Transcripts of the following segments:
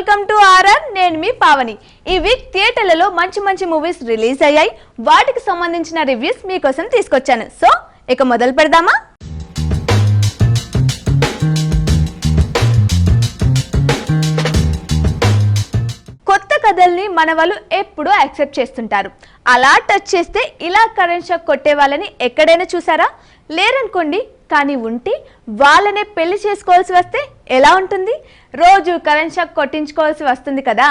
Welcome to RR. నేను మీ పావని. ఈ week థియేటర్లలో మంచి మూవీస్ రిలీజ్ అయ్యాయి. వాటికి సంబంధించిన రివ్యూస్ మీకోసం తీసుకొచ్చాను. సో ఇక మొదలు పెడదామా? కొత్త కథల్ని మన వాళ్ళు ఎప్పుడూ యాక్సెప్ట్ చేస్తుంటారు. అలా టచ్ చేస్తే ఇలా కరెంట్ షాక్ కొట్టే వాళ్ళని ఎక్కడైనా చూసారా? లేరనుకోండి. కానీ ఉంటే వాళ్ళనే పెళ్లి చేసుకోవాల్సి వస్తే ఎలా ఉంటుంది? రోజు కరెంట్ షాక్ కొట్టించుకోవాల్సి వస్తుంది కదా.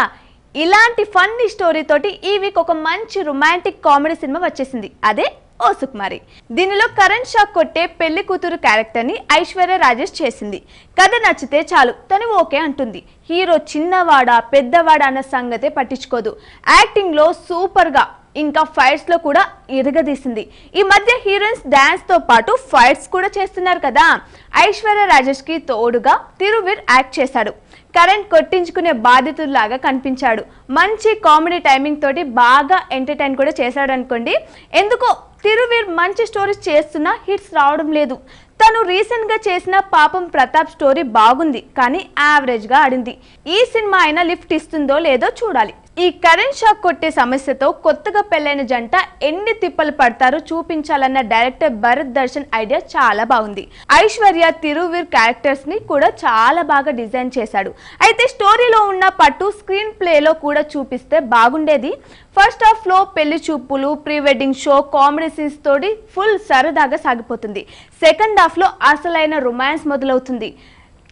ఇలాంటి ఫన్నీ స్టోరీ తోటి ఈ వీక్ ఒక మంచి రొమాంటిక్ కామెడీ సినిమా వచ్చేసింది. అదే ఓ సుకుమారి. దీనిలో కరెంట్ షాక్ కొట్టే పెళ్లి కూతురు క్యారెక్టర్ ని ఐశ్వర్య రాజేష్ చేసింది. కథ నచ్చితే చాలు తను ఓకే అంటుంది. హీరో చిన్నవాడా పెద్దవాడా అన్న సంగతే పట్టించుకోదు. యాక్టింగ్ లో సూపర్ గా, ఇంకా ఫైట్స్ లో కూడా ఇరగదీసింది. ఈ మధ్య హీరోయిన్స్ డాన్స్ తో పాటు ఫైట్స్ కూడా చేస్తున్నారు కదా. ఐశ్వర్య రాజేష్ కి తోడుగా తిరువీర్ యాక్ట్ చేశాడు. కరెంట్ కొట్టించుకునే బాధితుల్లాగా కనిపించాడు. మంచి కామెడీ టైమింగ్ తోటి బాగా ఎంటర్టైన్ కూడా చేశాడు అనుకోండి. ఎందుకో తిరువీర్ మంచి స్టోరీస్ చేస్తున్నా హిట్స్ రావడం లేదు. తను రీసెంట్ గా చేసిన పాపం ప్రతాప్ స్టోరీ బాగుంది, కానీ యావరేజ్ గా ఆడింది. ఈ సినిమా అయినా లిఫ్ట్ ఇస్తుందో లేదో చూడాలి. ఈ కరెంట్ షాక్ కొట్టే సమస్యతో కొత్తగా పెళ్లైన జంట ఎన్ని తిప్పలు పడతారో చూపించాలన్న డైరెక్టర్ భరత్ దర్శన్ ఐడియా చాలా బాగుంది. ఐశ్వర్య తిరువీర్ క్యారెక్టర్స్ ని కూడా చాలా బాగా డిజైన్ చేశాడు. అయితే స్టోరీలో ఉన్న పట్టు స్క్రీన్ ప్లేలో కూడా చూపిస్తే బాగుండేది. ఫస్ట్ హాఫ్ లో పెళ్లి చూపులు, pre wedding show, comedy scenes తోటి ఫుల్ సరదాగా సాగిపోతుంది. సెకండ్ హాఫ్ లో అసలైన రొమాన్స్ మొదలవుతుంది.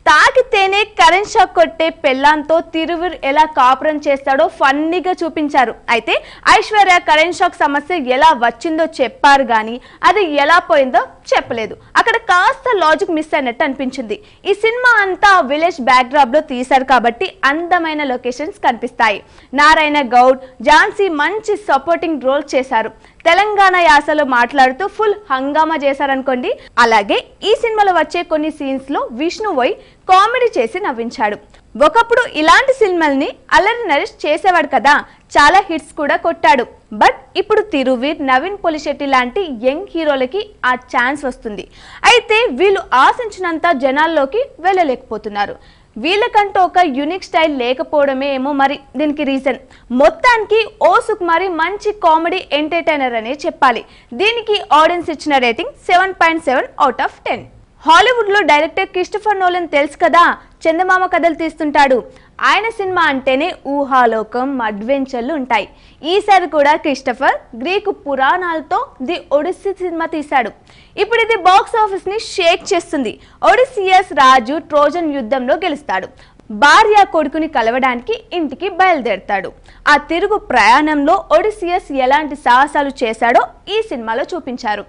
తాకితేనే కరెంట్ షాక్ కొట్టే పెళ్ళాంతో తిరువీర్ ఎలా కాపురం చేస్తాడో ఫన్నీగా చూపించారు. అయితే ఐశ్వర్య కరెంట్ షాక్ సమస్య ఎలా వచ్చిందో చెప్పారు, కానీ అది ఎలా పోయిందో చెప్పలేదు. అక్కడ కాస్త లాజిక్ మిస్ అయినట్టు అనిపించింది. ఈ సినిమా అంతా విలేజ్ బ్యాక్ డ్రాప్ లో తీశారు కాబట్టి అందమైన లొకేషన్స్ కనిపిస్తాయి. నారాయణ గౌడ్, ఝాన్సీ మంచి సపోర్టింగ్ రోల్ చేశారు. తెలంగాణ యాసలో మాట్లాడుతూ ఫుల్ హంగామా చేశారనుకోండి. అలాగే ఈ సినిమాలో వచ్చే కొన్ని సీన్స్ లో విష్ణు వై కామెడీ చేసి నవ్వించాడు. ఒకప్పుడు ఇలాంటి సినిమాల్ని అల్లరి నరేష్ చేసేవాడు కదా, చాలా హిట్స్ కూడా కొట్టాడు. బట్ ఇప్పుడు తిరువీర్, నవీన్ పొలిశెట్టి లాంటి యంగ్ హీరోలకి ఆ ఛాన్స్ వస్తుంది. అయితే వీళ్ళు ఆశించినంత జనాల్లోకి వెళ్ళలేకపోతున్నారు. వీళ్ళకంటూ ఒక యూనిక్ స్టైల్ లేకపోవడమే ఏమో మరి దీనికి రీజన్. మొత్తానికి ఓ సుకుమారి మంచి కామెడీ ఎంటర్టైనర్ అనే చెప్పాలి. దీనికి ఆడియన్స్ ఇచ్చిన రేటింగ్ 7.7/10. హాలీవుడ్ లో డైరెక్టర్ క్రిస్టోఫర్ నోలన్ తెలుసు కదా, చందమామ కథలు తీస్తుంటాడు. ఆయన సినిమా అంటేనే ఊహాలోకం, అడ్వెంచర్లు ఉంటాయి. ఈసారి కూడా క్రిస్టోఫర్ గ్రీకు పురాణాలతో ది ఒడిస్సీ సినిమా తీశాడు. ఇప్పుడు ఇది బాక్స్ ఆఫీస్ ని షేక్ చేస్తుంది. ఒడిస్సియస్ రాజు ట్రోజన్ యుద్ధంలో గెలుస్తాడు. భార్య కొడుకుని కలవడానికి ఇంటికి బయలుదేరతాడు. ఆ తిరుగు ప్రయాణంలో ఒడిసియస్ ఎలాంటి సాహసాలు చేశాడో ఈ సినిమాలో చూపించారు.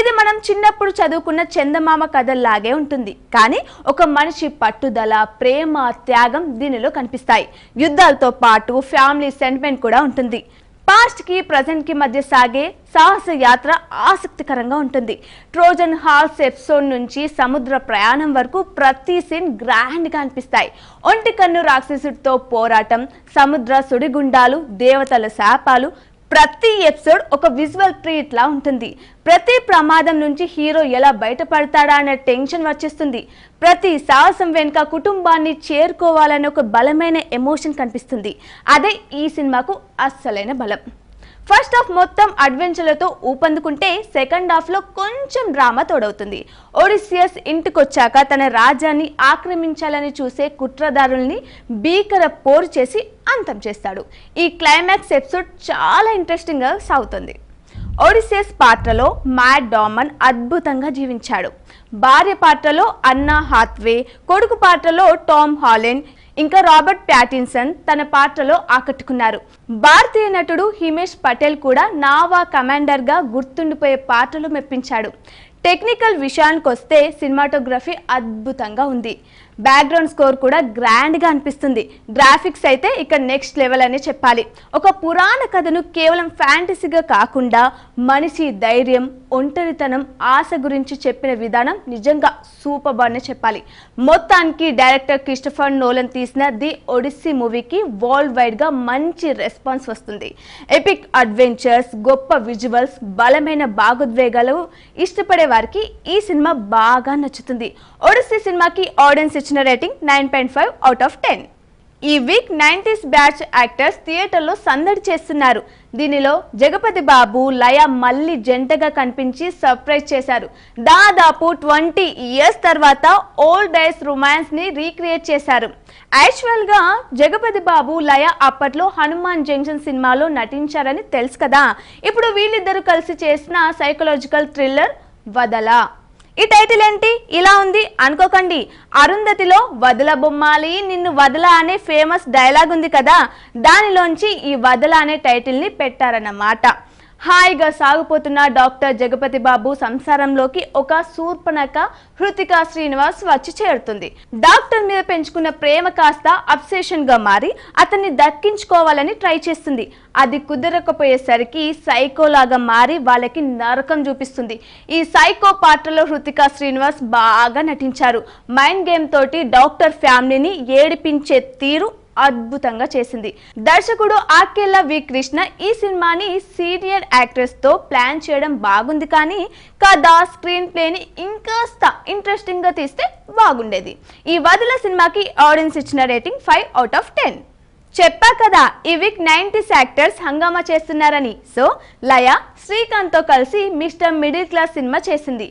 ఇది మనం చిన్నప్పుడు చదువుకున్న చందమామ కథల్లాగే ఉంటుంది, కానీ ఒక మనిషి పట్టుదల, ప్రేమ, త్యాగం దీనిలో కనిపిస్తాయి. యుద్ధాలతో పాటు ఫ్యామిలీ సెంటిమెంట్ కూడా ఉంటుంది. పాస్ట్ కి ప్రజెంట్ కి మధ్య సాగే సాహస యాత్ర ఆసక్తికరంగా ఉంటుంది. ట్రోజన్ హార్స్ ఎపిసోడ్ నుంచి సముద్ర ప్రయాణం వరకు ప్రతి సీన్ గ్రాండ్ గా అనిపిస్తాయి. ఒంటి కన్ను రాక్షసుడితో పోరాటం, సముద్ర సుడిగుండాలు, దేవతల శాపాలు, ప్రతి ఎపిసోడ్ ఒక విజువల్ ట్రీట్ లా ఉంటుంది. ప్రతి ప్రమాదం నుంచి హీరో ఎలా బయటపడతాడా అనే టెన్షన్ వచ్చేస్తుంది. ప్రతి సాహసం వెనుక కుటుంబాన్ని చేరుకోవాలనే ఒక బలమైన ఎమోషన్ కనిపిస్తుంది. అదే ఈ సినిమాకు అస్సలైన బలం. ఫస్ట్ హాఫ్ మొత్తం అడ్వెంచర్లతో ఊపందుకుంటే సెకండ్ హాఫ్ లో కొంచెం డ్రామా తోడవుతుంది. ఒడిసియస్ ఇంటికొచ్చాక తన రాజ్యాన్ని ఆక్రమించాలని చూసే కుట్రదారుల్ని భీకర పోరు చేసి అంతం చేస్తాడు. ఈ క్లైమాక్స్ ఎపిసోడ్ చాలా ఇంట్రెస్టింగ్ గా సాగుతుంది. ఒడిసియస్ పాత్రలో మ్యాట్ డామన్ అద్భుతంగా జీవించాడు. భార్య పాత్రలో అన్నా హాత్వే, కొడుకు పాత్రలో టామ్ హాలండ్, ఇంకా రాబర్ట్ ప్యాటిన్సన్ తన పాత్రలో ఆకట్టుకున్నారు. భారతీయ నటుడు హిమేష్ పటేల్ కూడా నావా కమాండర్ గా గుర్తుండిపోయే పాత్రలు మెప్పించాడు. టెక్నికల్ విషయానికి వస్తే సినిమాటోగ్రఫీ అద్భుతంగా ఉంది. బ్యాక్గ్రౌండ్ స్కోర్ కూడా గ్రాండ్ గా అనిపిస్తుంది. గ్రాఫిక్స్ అయితే ఇక్కడ నెక్స్ట్ లెవెల్ అనే చెప్పాలి. ఒక పురాణ కథను కేవలం ఫ్యాంటసీగా కాకుండా మనిషి ధైర్యం, ఒంటరితనం, ఆశ గురించి చెప్పిన విధానం నిజంగా సూపర్ అనే చెప్పాలి. మొత్తానికి డైరెక్టర్ క్రిస్టోఫర్ నోలన్ తీసిన ది ఒడిస్సీ మూవీకి వరల్డ్ వైడ్ గా మంచి రెస్పాన్స్ వస్తుంది. ఎపిక్ అడ్వెంచర్స్, గొప్ప విజువల్స్, బలమైన భావోద్వేగాలు ఇష్టపడే వారికి ఈ సినిమా బాగా నచ్చుతుంది. ఒడిస్సీ సినిమాకి ఆడియన్స్ ఇచ్చిన రేటింగ్ 9.5/10. ఈ వీక్ 90s బ్యాచ్ యాక్టర్స్ థియేటర్లో సందడి చేస్తున్నారు. దీనిలో జగపతి బాబు, లయ మళ్ళీ జంటగా కనిపించి సర్ప్రైజ్ చేశారు. దాదాపు 20 ఇయర్స్ తర్వాత ఓల్డ్ డేస్ రొమాన్స్ ని రీక్రియేట్ చేశారు. యాక్చువల్ గా జగపతి బాబు, లయ అప్పట్లో హనుమాన్ జంక్షన్ సినిమాలో నటించారని తెలుసు కదా. ఇప్పుడు వీళ్ళిద్దరూ కలిసి చేసిన సైకలాజికల్ థ్రిల్లర్ వదల. ఈ టైటిల్ ఏంటి ఇలా ఉంది అనుకోకండి. అరుంధతిలో వదల బొమ్మాలి నిన్ను వదల అనే ఫేమస్ డైలాగ్ ఉంది కదా, దానిలోంచి ఈ వదల అనే టైటిల్ ని పెట్టారన్నమాట. హాయిగా సాగిపోతున్న డాక్టర్ జగపతి బాబు సంసారంలోకి ఒక శూర్పణఖ హృతికా శ్రీనివాస్ వచ్చి చేరుతుంది. డాక్టర్ మీద పెంచుకున్న ప్రేమ కాస్త అబ్సెషన్ గా మారి అతన్ని దక్కించుకోవాలని ట్రై చేస్తుంది. అది కుదరకపోయేసరికి సైకోలాగా మారి వాళ్ళకి నరకం చూపిస్తుంది. ఈ సైకో పాత్రలో హృతికా శ్రీనివాస్ బాగా నటించారు. మైండ్ గేమ్ తోటి డాక్టర్ ఫ్యామిలీని ఏడిపించే తీరు అద్భుతంగా చేసింది. దర్శకుడు ఆకెళ్ళ వి కృష్ణ ఈ సినిమాని సీనియర్ యాక్ట్రెస్ తో ప్లాన్ చేయడం బాగుంది, కానీ కథ స్క్రీన్ ప్లేని ఇంకాస్త ఇంట్రెస్టింగ్ గా తీస్తే బాగుండేది. ఈ వదల సినిమాకి ఆడియన్స్ ఇచ్చిన రేటింగ్ 5/10. చెప్పా కదా ఈ వీక్ 90s యాక్టర్స్ హంగామా చేస్తున్నారని. సో లయ శ్రీకాంత్ తో కలిసి మిస్టర్ మిడిల్ క్లాస్ సినిమా చేసింది.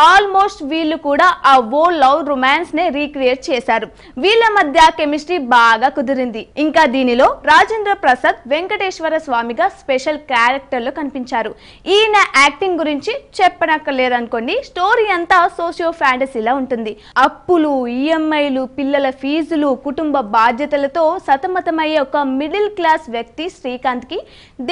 ఆల్మోస్ట్ వీళ్ళు కూడా ఆ ఓ లవ్ రొమాన్స్ నే రీక్రియేట్ చేశారు. వీళ్ళ మధ్య కెమిస్ట్రీ బాగా కుదిరింది. ఇంకా దీనిలో రాజేంద్ర ప్రసాద్ వెంకటేశ్వర స్వామిగా స్పెషల్ క్యారెక్టర్ లో కనిపించారు. ఈయన యాక్టింగ్ గురించి చెప్పనక్కర్లేదనుకోండి. స్టోరీ అంతా సోషియో ఫ్యాంటసీలా ఉంటుంది. అప్పులు, ఈఎంఐలు, పిల్లల ఫీజులు, కుటుంబ బాధ్యతలతో సతమతమయ్యే ఒక మిడిల్ క్లాస్ వ్యక్తి శ్రీకాంత్ కి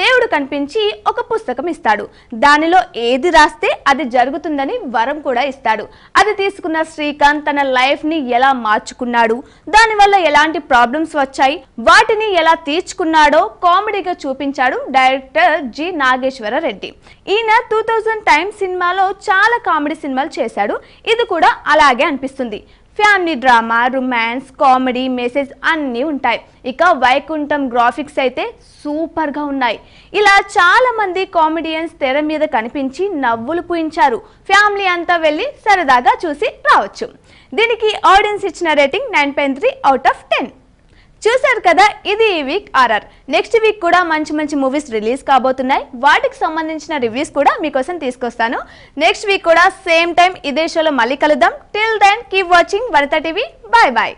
దేవుడు కనిపించి ఒక పుస్తకం ఇస్తాడు. దానిలో ఏది రాస్తే అది జరుగుతుందని వరం కూడా ఇస్తాడు. అది తీసుకున్న శ్రీకాంత్ తన లైఫ్ ని ఎలా మార్చుకున్నాడు, దానివల్ల ఎలాంటి ప్రాబ్లమ్స్ వచ్చాయి, వాటిని ఎలా తీర్చుకున్నాడో కామెడీగా చూపించాడు డైరెక్టర్ జి నాగేశ్వర రెడ్డి. ఈయన 2000 టైమ్స్ సినిమాలో చాలా కామెడీ సినిమాలు చేశాడు. ఇది కూడా అలాగే అనిపిస్తుంది. Family drama, romance, comedy, message అన్నీ ఉంటాయి. ఇక వైకుంఠం గ్రాఫిక్స్ అయితే సూపర్ గా ఉన్నాయి. ఇలా చాలా మంది కామెడియన్స్ తెర మీద కనిపించి నవ్వులు పూయించారు. ఫ్యామిలీ అంతా వెళ్ళి సరదాగా చూసి రావచ్చు. దీనికి ఆడియన్స్ ఇచ్చిన రేటింగ్ 9.3/10. చూసారు కదా, ఇది ఈ వీక్ ఆర్ఆర్. నెక్స్ట్ వీక్ కూడా మంచి మంచి మూవీస్ రిలీజ్ కాబోతున్నాయి. వాటికి సంబంధించిన రివ్యూస్ కూడా మీకోసం తీసుకొస్తాను. నెక్స్ట్ వీక్ కూడా సేమ్ టైం ఇదే షోలో మళ్ళీ కలుద్దాం. Till then keep watching Vanitha TV. Bye bye.